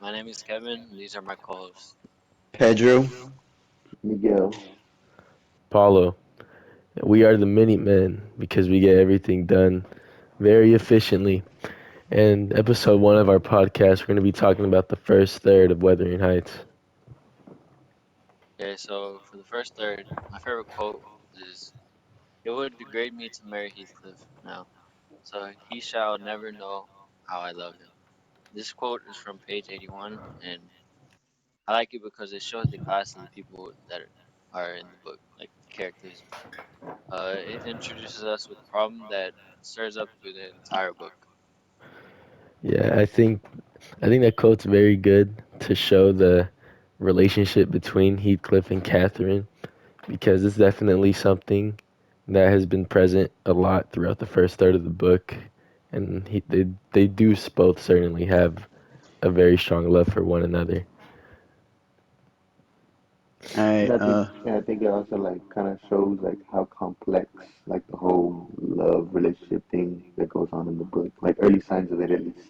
My name is Kevin. And these are my co-hosts. Pedro. Miguel. Paulo. We are the Minutemen because we get everything done very efficiently. And episode 1 of our podcast, we're going to be talking about the first third of Wuthering Heights. Okay, so for the first third, my favorite quote is, "It would degrade me to marry Heathcliff now, so he shall never know how I love him." This quote is from page 81, and I like it because it shows the class of the people that are in the book, like the characters. It introduces us with a problem that stirs up through the entire book. Yeah, I think that quote's very good to show the relationship between Heathcliff and Catherine because it's definitely something that has been present a lot throughout the first third of the book, and they do both certainly have a very strong love for one another. I And I think it also like kind of shows like how complex like the whole love relationship thing that goes on in the book. Like early signs of it at least.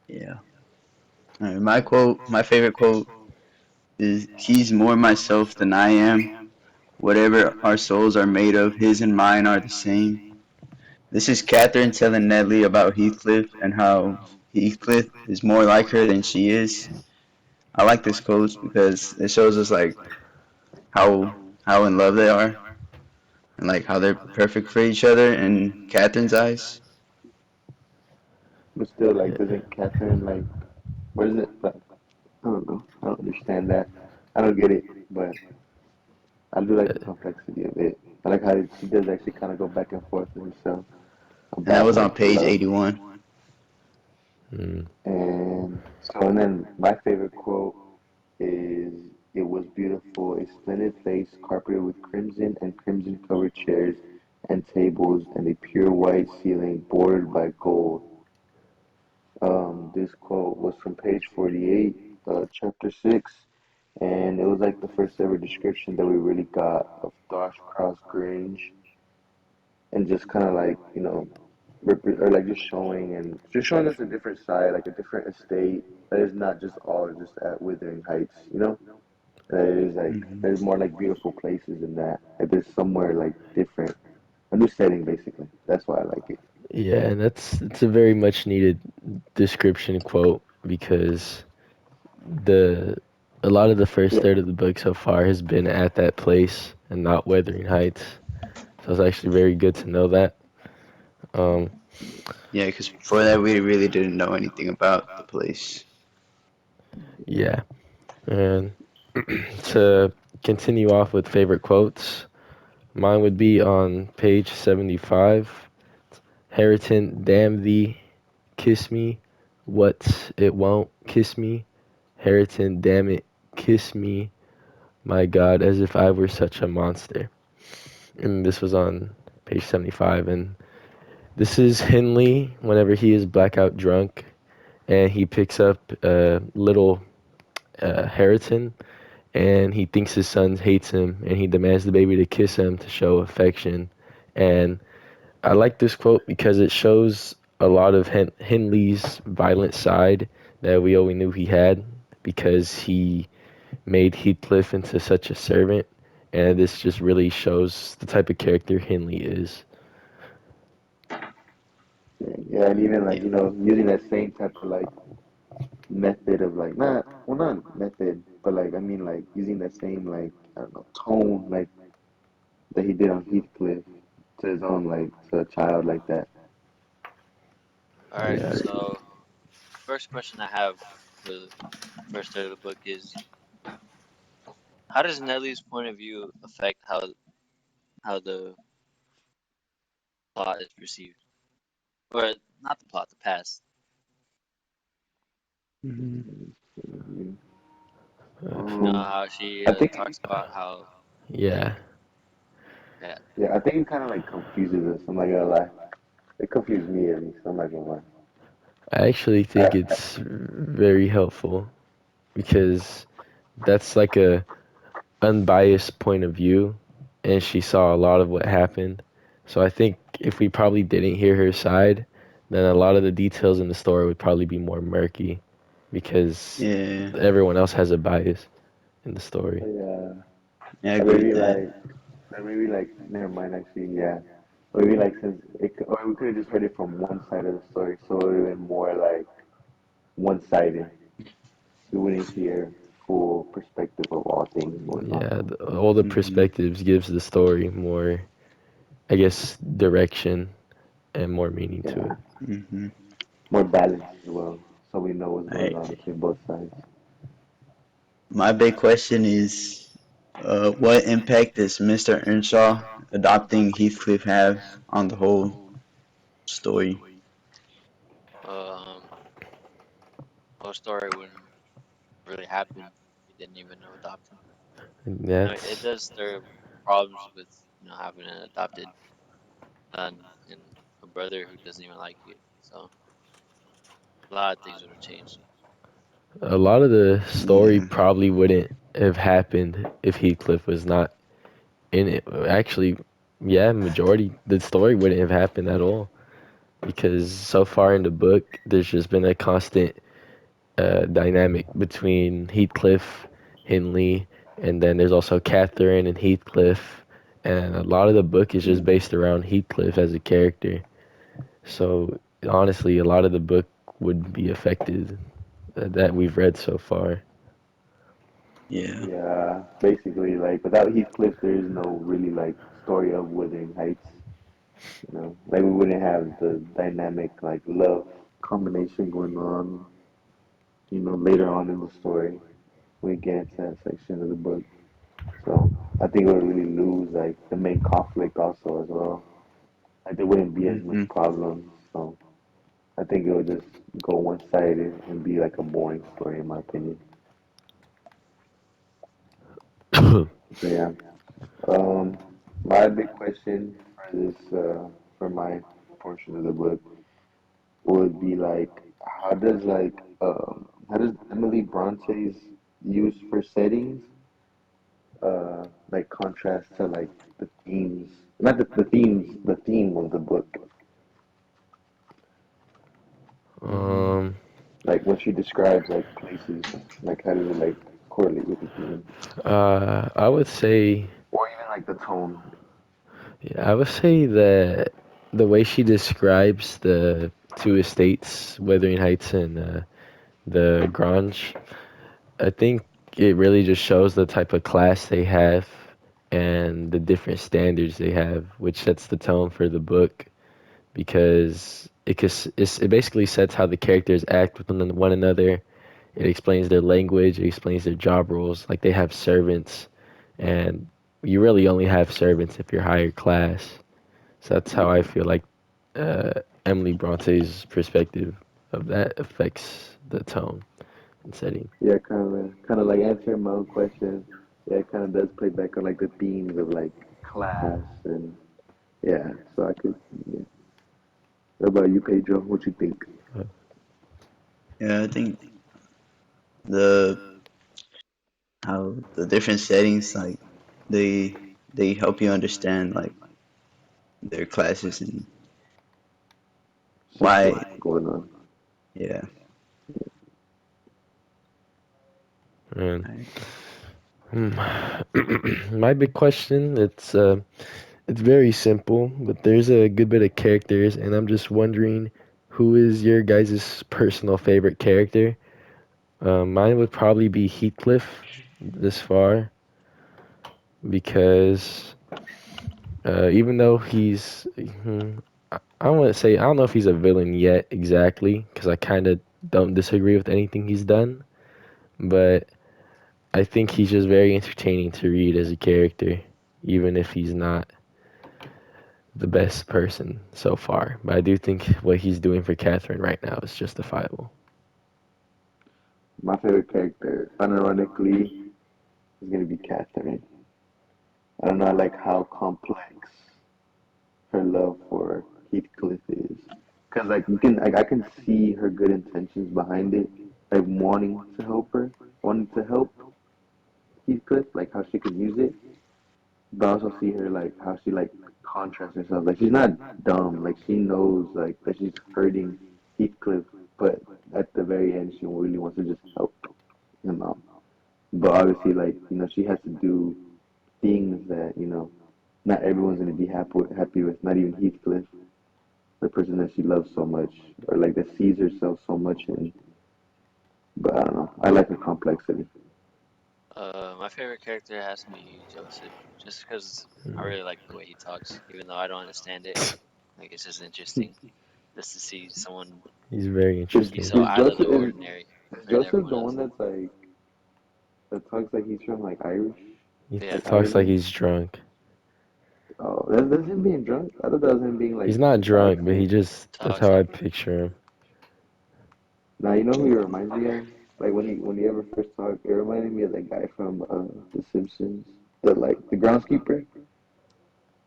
yeah. My favorite quote is he's more myself than I am. Whatever our souls are made of, his and mine are the same. This is Catherine telling Nedley about Heathcliff and how Heathcliff is more like her than she is. I like this quote because it shows us like how how in love they are and like how they're perfect for each other in Catherine's eyes. But still, like, Yeah. doesn't Catherine like what is it? Like, I don't know. I don't understand that. I don't get it, but I do like the complexity of it. I like how she does actually kind of go back and forth with herself And that about was like on page love. 81. Mm. And then my favorite quote is, "It was beautiful, a splendid place carpeted with crimson and crimson covered chairs and tables and a pure white ceiling bordered by gold." This quote was from page 48, chapter 6, and it was like the first ever description that we really got of Thrush Cross Grange, and just kind of like, or like just showing us a different side, like a different estate that is not just all just at Withering Heights. That is like Hmm. there's more like beautiful places in that. Like there's somewhere like different, a new setting basically. That's why I like it. Yeah, and it's a very much needed description quote because the a lot of the first Yeah, third of the book so far has been at that place and not Wuthering Heights. So it's actually very good to know that. Um, Yeah, because before that we really didn't know anything about the place. yeah, and to continue off with favorite quotes, mine would be on page 75. Harriton, damn thee, kiss me. What it won't kiss me. Harriton, damn it, kiss me. My God, as if I were such a monster. And this was on page 75. And this is Henley whenever he is blackout drunk and he picks up little Harriton and he thinks his son hates him and he demands the baby to kiss him to show affection. And I like this quote because it shows a lot of Henley's violent side that we always knew he had because he made Heathcliff into such a servant. And this just really shows the type of character Henley is. yeah, and even like Yeah. using that same type of like method of like not method, but like I mean like using that same like I don't know tone like that he did on Heathcliff to his own like to a child like that. All right, Yeah. so first question I have for the first third of the book is, how does Nelly's point of view affect how the plot is perceived, or not the plot, the past? Mhm. Mhm. You know Um, how she I think talks about how, like, Yeah. yeah, yeah, I think it kind of like confuses us. I'm not gonna lie, it confused me at least. I'm not gonna lie. I actually think I, it's very helpful because that's like a unbiased point of view and she saw a lot of what happened. So I think if we probably didn't hear her side, then a lot of the details in the story would probably be more murky because Yeah, everyone else has a bias in the story. Yeah. yeah, I Or agree with maybe that. like, or maybe like, never mind. Actually, yeah. Or maybe like since or we could have just heard it from one side of the story, so it would have been more like one-sided. We wouldn't hear full perspective of all things going on. Yeah, all the Hmm. perspectives gives the story more, I guess, direction and more meaning to Yeah, it. Hmm. more balance as well, so we know what's going I, on between both sides. my big question is, what impact does Mr. Earnshaw adopting Heathcliff have on the whole story? Um, whole story wouldn't really happen if he didn't even know adoption. And It that's does stir problems with having an adopted son and a brother who doesn't even like you. So a lot of things would have changed. a lot of the story Yeah, probably wouldn't have happened if Heathcliff was not in it. Actually, yeah, majority the story wouldn't have happened at all because so far in the book, there's just been a constant dynamic between Heathcliff, Hindley, and then there's also Catherine and Heathcliff, and a lot of the book is just Mm. based around Heathcliff as a character. So honestly, a lot of the book would be affected that we've read so far. yeah. Yeah, basically, like without Heathcliff, there is no really like story of Wuthering Heights. You know, like we wouldn't have the dynamic like love combination going on. You know, later on in the story, we get into that section of the book. So I think it would really lose like the main conflict also as well. Like there wouldn't be as much Hmm. problems. So I think it would just go one-sided and be like a boring story in my opinion. So yeah. Um, my big question for this, for my portion of the book would be like, how does Emily Bronte's use for settings, like contrast to like the themes, not the themes, the theme of the book. Hmm. um, Like when she describes like places, like how does it like correlate with the theme, I would say, or even like the tone? yeah, I would say that the way she describes the two estates, Wuthering Heights and the Grange, I think it really just shows the type of class they have and the different standards they have, which sets the tone for the book because it basically sets how the characters act with one another. It explains their language, it explains their job roles. Like they have servants, and you really only have servants if you're higher class. So that's how I Yeah, feel like Emily Bronte's perspective of that affects the tone and setting. yeah, kind of like answering my own question. Yeah, it kind of does play back on like the themes of like class and yeah. So I could. Yeah. What about you, Pedro? What you think? Yeah, I think the how the different settings like they help you understand like their classes and Social why. going on. Yeah. And I, hmm, my big question, it's very simple, but there's a good bit of characters, and I'm just wondering who is your guys' personal favorite character? Mine would probably be Heathcliff this far because even though I don't want to say, I don't know if he's a villain yet exactly because I kind of don't disagree with anything he's done, but I think he's just very entertaining to read as a character, even if he's not the best person so far. But I do think what he's doing for Catherine right now is justifiable. My favorite character, unironically, is gonna be Catherine. I don't know, I like how complex her love for Heathcliff is. Cause like you can, like I can see her good intentions behind it, like wanting to help her, wanting to help Heathcliff, like how she could use it. but I also see her like how she like contrasts herself. Like she's not dumb. Like she knows like that she's hurting Heathcliff, but at the very end she really wants to just help him out. But obviously, like she has to do things that not everyone's gonna be happy with. Not even Heathcliff, the person that she loves so much, or like that sees herself so much in. But I don't know. I like her complexity. My favorite character has to be Joseph, just because I Mm. really like the way he talks, even though I don't understand it. Like it's just interesting just to see someone He's very Is be interesting. so is out of the Joseph ordinary is compared to Joseph everyone the else. one that's like that talks like he's from like Irish, Yeah, like Talks like Ireland? he's drunk. Oh, that's him being drunk. I thought that was him being like He's not by drunk, but he accident. just, that's talks how I like picture him. Now you know who he reminds me of? Like when he ever first talked, it reminded me of that guy from The Simpsons, the groundskeeper.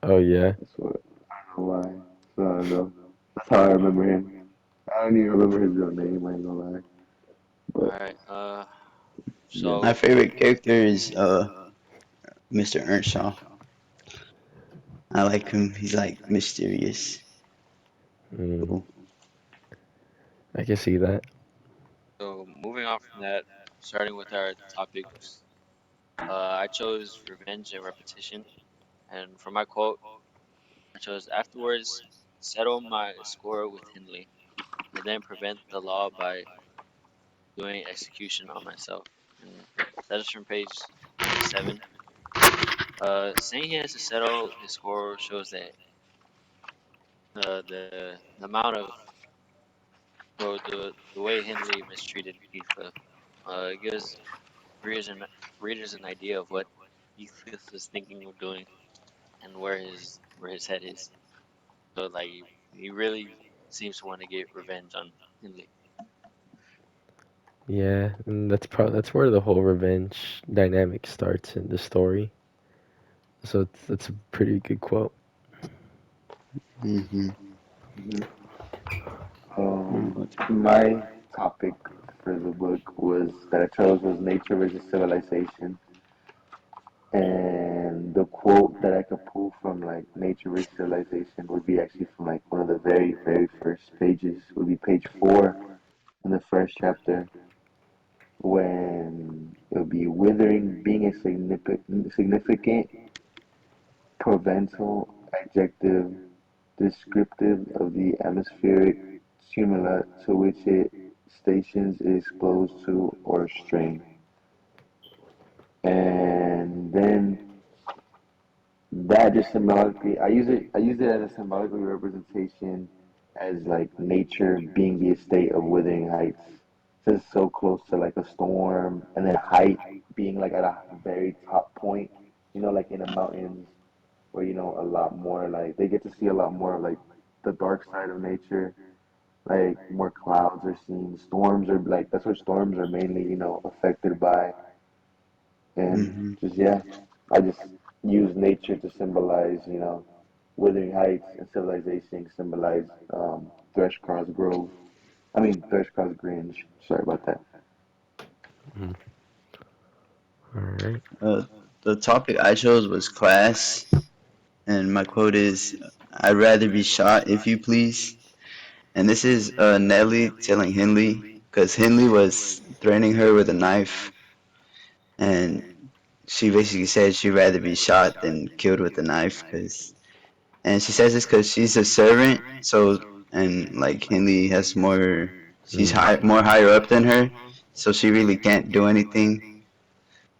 Oh, yeah. That's what I don't know why. So I don't know. That's how I remember him. I don't even remember his real name. I ain't gonna lie. all But right. yeah. My So favorite character is Mr. Earnshaw. I like him. He's like mysterious. Mm, Cool. I can see that. moving on from that, starting with our topics, I chose revenge and repetition, and for my quote, I chose afterwards settle my score with Hindley, and then prevent the law by doing execution on myself. And that is from page 87. Saying he has to settle his score shows that the amount of or the way Hindley mistreated Heathcliff gives readers readers an idea of what Heathcliff is thinking of doing and where his head is. So like he really seems to want to get revenge on Hindley. Yeah, and that's where the whole revenge dynamic starts in the story. So that's a pretty good quote. Hmm. Mhm. Mm, what- My topic for the book was that I chose was nature versus civilization. And the quote that I could pull from like Nature vs. Civilization would be actually from like one of the very, very first pages. Would be page 4 in the first chapter when it would be withering being a significant provencal adjective descriptive of the atmospheric stimuli to which it stations is exposed to or strain. And then that just symbolically, I use it as a symbolical representation as like nature being the estate of withering heights. Since it's so close to like a storm, and then height being like at a very top point, like in the mountains where a lot more like they get to see a lot more of like the dark side of nature, like more clouds are seen. Storms are like that's what storms are mainly, affected by. And mhm. just yeah, I just use nature to symbolize, Wuthering Heights, and civilization symbolize Thrushcross Grove. I mean Thrushcross Grange. Sorry about that. Mm. All right. Uh, the topic I chose was class, and my quote is, "I'd rather be shot, if you please." And this is Nellie telling Henley, because Henley was threatening her with a knife, and she basically said she'd rather be shot than killed with a knife, cause, and she says this because she's a servant, so, and like Henley has more, she's Mm. more higher up than her, so she really can't do anything.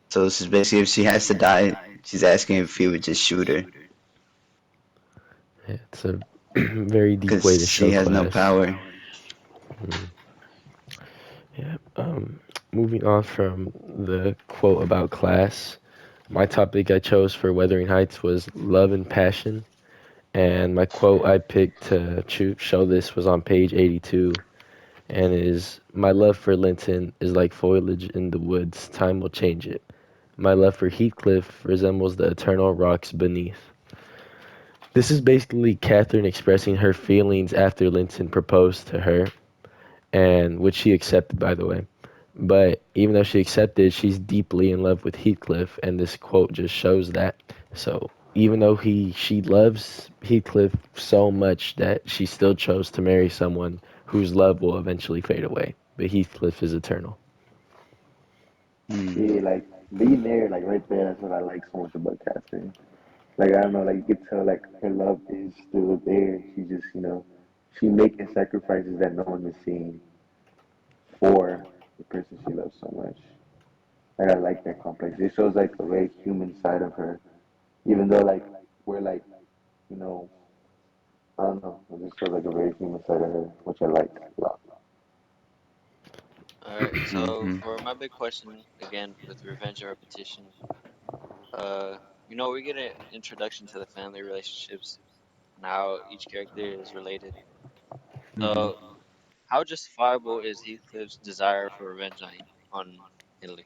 So this is basically if she has to die, she's asking if he would just shoot her, Yeah, it's a very deep way to because she show has no class. power. Mm. Yeah. Moving on from the quote about class, my topic I chose for Wuthering Heights was love and passion, and my quote I picked to show this was on page 82, and is my love for Linton is like foliage in the woods. Time will change it. My love for Heathcliff resembles the eternal rocks beneath. This is basically Catherine expressing her feelings after Linton proposed to her, and which she accepted, by the way. But even though she accepted, she's deeply in love with Heathcliff, and this quote just shows that. So even though she loves Heathcliff so much that she still chose to marry someone whose love will eventually fade away. But Heathcliff is eternal. Mm. Yeah, like being there, like right there, that's what I like so much about Catherine. Like I don't know, like you could tell like her love is still there. She just, she making sacrifices that no one is seeing for the person she loves so much. Like I like that complex. It shows like a very human side of her. Even though like we're like, you know, I don't know, it just shows like a very human side of her, which I like a lot. All right. So Mm-hmm. for my big question again with Revenge and Repetition, we get an introduction to the family relationships and how each character is related. Mm-hmm. So how justifiable is Heathcliff's desire for revenge on Italy?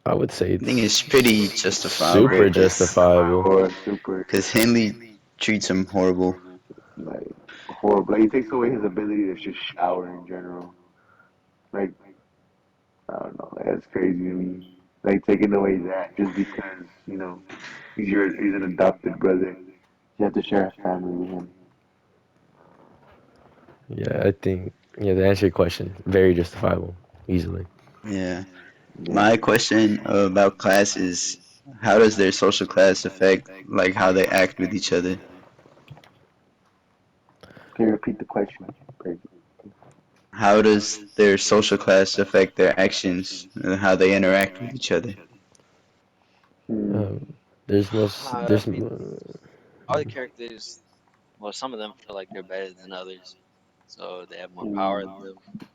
I would say I think it's it's pretty Very justifiable super justifiable. justifiable, super cause Henley treats him horrible. like horrible. Like, it takes away his ability to just shower in general. Like I don't know, like, that's crazy to me. Like taking away that just because he's an adopted brother. You have to share a family with him. Yeah, I think yeah, to answer your question, very justifiable, easily. Yeah. Yeah. My question about class is how does their social class affect like how they act with each other? Can you repeat the question? Crazy. How does their social class affect their actions and how they interact with each other? Hmm. Um, there's most I there's mean, all the characters, well, some of them feel like they're better than others, so they have more power Hmm. than them.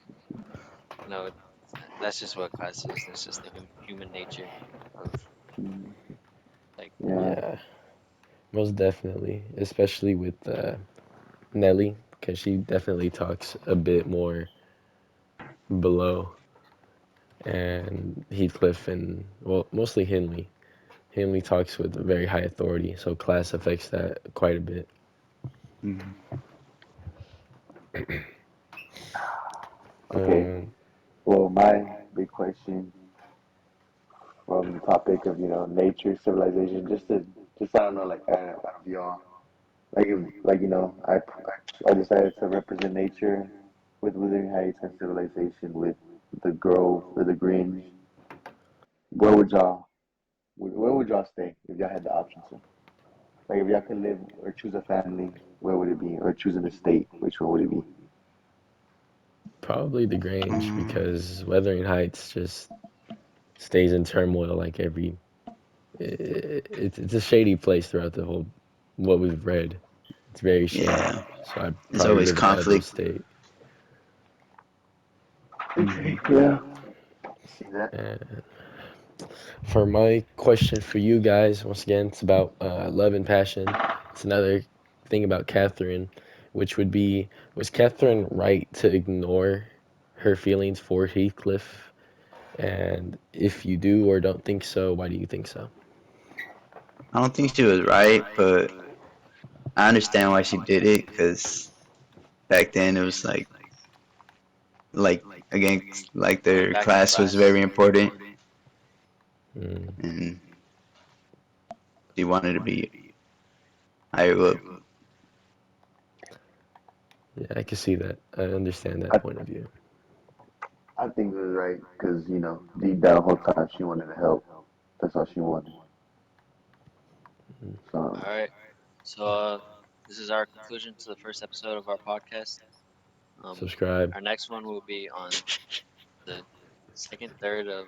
You know, that's just what class is. That's just the human nature of Hmm. like, Yeah. yeah, most definitely, especially with Nelly, because she definitely talks a bit more below, and Heathcliff and well, mostly Henley. Henley talks with very high authority, so class affects that quite a bit. Mm-hmm. Okay. Um, Well, my big question from the topic of nature, civilization, just I don't know, like out of y'all, like if, like I decided to represent nature with Wuthering Heights and civilization with the Grove or the Grange. Where would y'all where would y'all stay if y'all had the option to? Like if y'all could live or choose a family, where would it be? Or choose an estate, which one would it be? Probably the Grange Um, because Wuthering Heights just stays in turmoil like every. It's a shady place throughout the whole what we've read. It's very shady, yeah, so I'd there's probably always live in the other conflict. state. Hmm. Okay, yeah. See that? And for my question for you guys, once again, it's about love and passion. It's another thing about Catherine, which would be was Catherine right to ignore her feelings for Heathcliff? And if you do or don't think so, why do you think so? I don't think she was right, but I understand why she did it because back then it was like again like going their back to class was class. very important Mm, and she wanted to be higher up. yeah, I can see that. I understand that I point of view. I think it was right because deep down the whole time she wanted to help. That's all she wanted. Mm, So All right. So this is our conclusion to the first episode of our podcast. Um, subscribe. our next one will be on the second, third of